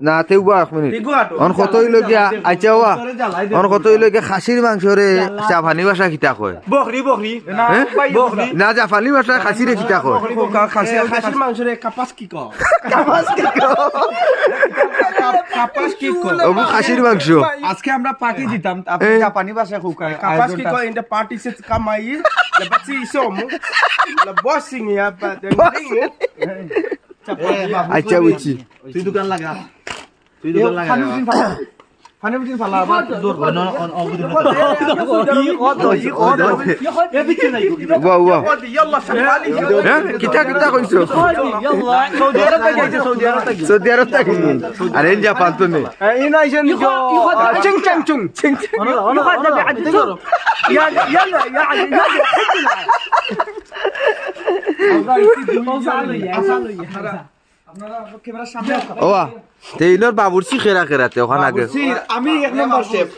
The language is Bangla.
না তেউবা এক মিনিট অন কত হইল গিয়া আচ্ছা ওয়া অন কত হইল গিয়া খাসির মাংস রে জাপানি ভাষা কিতা কয় বকরি বকরি বকরি না জাপানি ভাষা খাসিরে কিতা কয় খাসির মাংস রে কাপাস কি কয় কাপাস কি কয় ওগো খাসির মাংস আজকে আমরা পার্টি দিতাম আপনি জাপানি ভাষা খুকায় কাপাস কি কয় in the party sits kamai la batsi som la bossing ya ba আচ্ছা বুঝছি তুই দোকান লাগা ফানুদিন ফালা আবার জোর করে ওয়া ওয়া yalla shagali কিতা কিতা কইছো সৌদি আরব থেকে আরে জাপান তো নেই ina jen ching ching chung ching يلا ওয়া তেইলর বাবুরচি খেরা খেরাতে ওখানে আগে আমি এক নম্বর শেফ